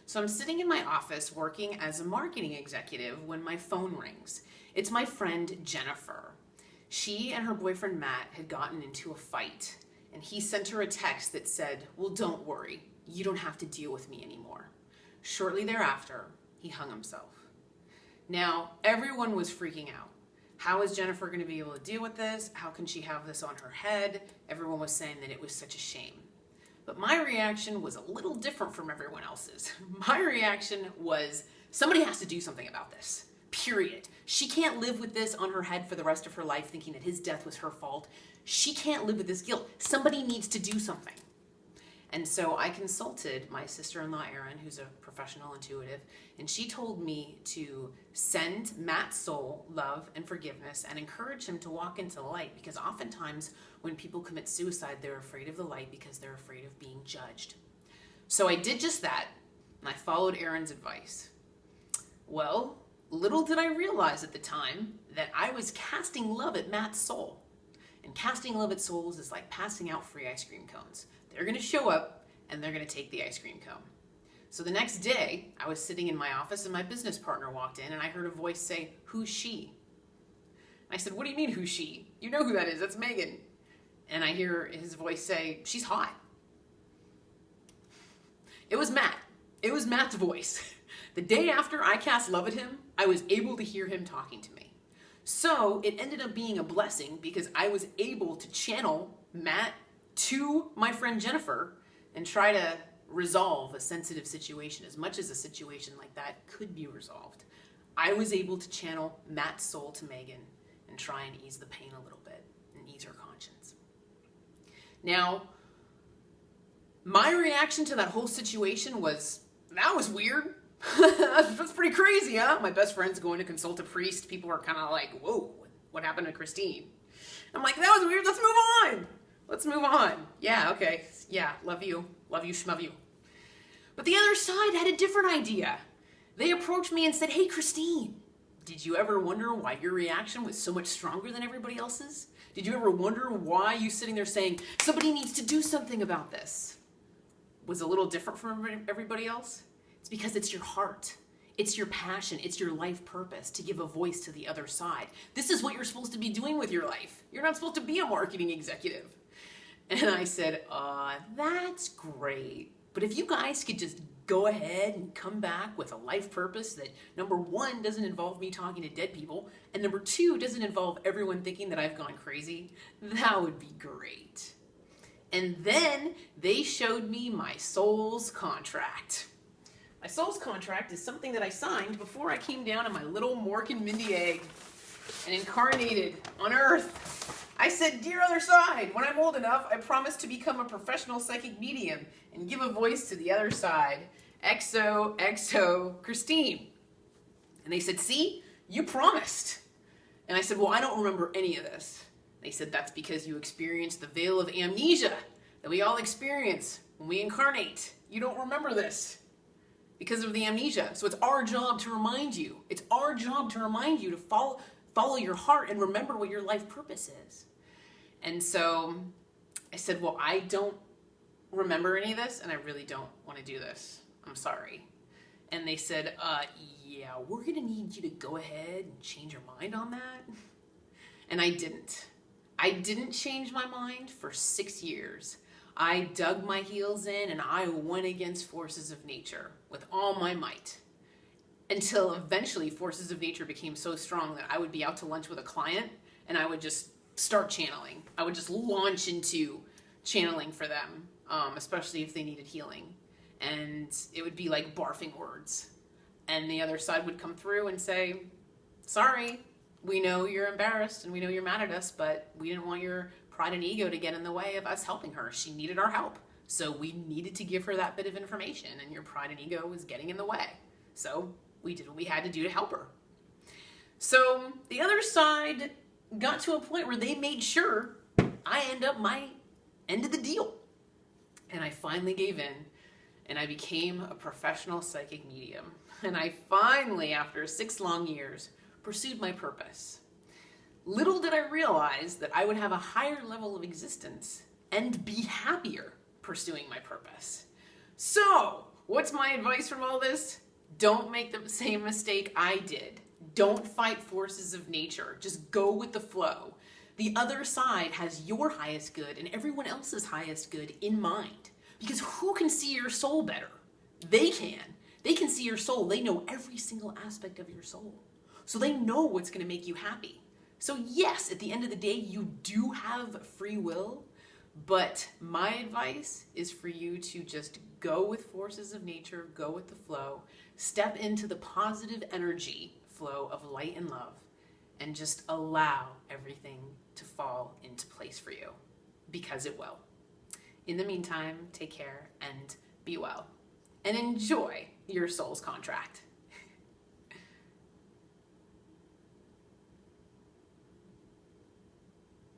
So I'm sitting in my office working as a marketing executive when my phone rings. It's my friend Jennifer. She and her boyfriend Matt had gotten into a fight, and he sent her a text that said, "Well, don't worry, you don't have to deal with me anymore." Shortly thereafter, he hung himself. Now, everyone was freaking out. How is Jennifer going to be able to deal with this? How can she have this on her head? Everyone was saying that it was such a shame. But my reaction was a little different from everyone else's. My reaction was, somebody has to do something about this. Period. She can't live with this on her head for the rest of her life, thinking that his death was her fault. She can't live with this guilt. Somebody needs to do something. And so I consulted my sister-in-law, Erin, who's a professional intuitive, and she told me to send Matt's soul love and forgiveness and encourage him to walk into the light, because oftentimes when people commit suicide, they're afraid of the light because they're afraid of being judged. So I did just that, and I followed Erin's advice. Well, little did I realize at the time that I was casting love at Matt's soul. And casting love at souls is like passing out free ice cream cones. They're going to show up and they're going to take the ice cream cone. So the next day, I was sitting in my office and my business partner walked in and I heard a voice say, "Who's she?" I said, "What do you mean, who's she? You know who that is, that's Megan." And I hear his voice say, "She's hot." It was Matt. It was Matt's voice. The day after I cast love at him, I was able to hear him talking to me. So it ended up being a blessing because I was able to channel Matt to my friend Jennifer and try to resolve a sensitive situation as much as a situation like that could be resolved. I was able to channel Matt's soul to Megan and try and ease the pain a little bit and ease her conscience. Now, my reaction to that whole situation was, that was weird. That's pretty crazy, huh? My best friend's going to consult a priest. People are kind of like, whoa, what happened to Christine? I'm like, that was weird. Let's move on. Let's move on. Yeah, okay. Yeah, love you. Love you, shmove you. But the other side had a different idea. They approached me and said, "Hey, Christine, did you ever wonder why your reaction was so much stronger than everybody else's? Did you ever wonder why you sitting there saying, somebody needs to do something about this, was a little different from everybody else?" It's because it's your heart. It's your passion. It's your life purpose to give a voice to the other side. This is what you're supposed to be doing with your life. You're not supposed to be a marketing executive. And I said, that's great. But if you guys could just go ahead and come back with a life purpose that, number one, doesn't involve me talking to dead people, and number two, doesn't involve everyone thinking that I've gone crazy, that would be great. And then they showed me my soul's contract. My soul's contract is something that I signed before I came down in my little Mork and Mindy egg and incarnated on Earth. I said, "Dear other side, when I'm old enough, I promise to become a professional psychic medium and give a voice to the other side. XOXO Christine." And they said, "See, you promised." And I said, "Well, I don't remember any of this." They said, "That's because you experienced the veil of amnesia that we all experience when we incarnate. You don't remember this because of the amnesia. So it's our job to remind you. It's our job to remind you to follow your heart and remember what your life purpose is." And so I said, "Well, I don't remember any of this and I really don't want to do this. I'm sorry." And they said, "Yeah, we're going to need you to go ahead and change your mind on that." And I didn't. I didn't change my mind for 6 years. I dug my heels in and I went against forces of nature with all my might, until eventually forces of nature became so strong that I would be out to lunch with a client and I would just start channeling. I would just launch into channeling for them, especially if they needed healing. And it would be like barfing words. And the other side would come through and say, "Sorry, we know you're embarrassed and we know you're mad at us, but we didn't want your pride and ego to get in the way of us helping her. She needed our help. So we needed to give her that bit of information and your pride and ego was getting in the way. So we did what we had to do to help her." So the other side got to a point where they made sure I end up my end of the deal. And I finally gave in and I became a professional psychic medium. And I finally, after 6 long years, pursued my purpose. Little did I realize that I would have a higher level of existence and be happier pursuing my purpose. So, what's my advice from all this? Don't make the same mistake I did. Don't fight forces of nature. Just go with the flow. The other side has your highest good and everyone else's highest good in mind. Because who can see your soul better? They can. They can see your soul. They know every single aspect of your soul. So they know what's going to make you happy. So yes, at the end of the day, you do have free will, but my advice is for you to just go with forces of nature, go with the flow, step into the positive energy flow of light and love, and just allow everything to fall into place for you, because it will. In the meantime, take care and be well, and enjoy your soul's contract.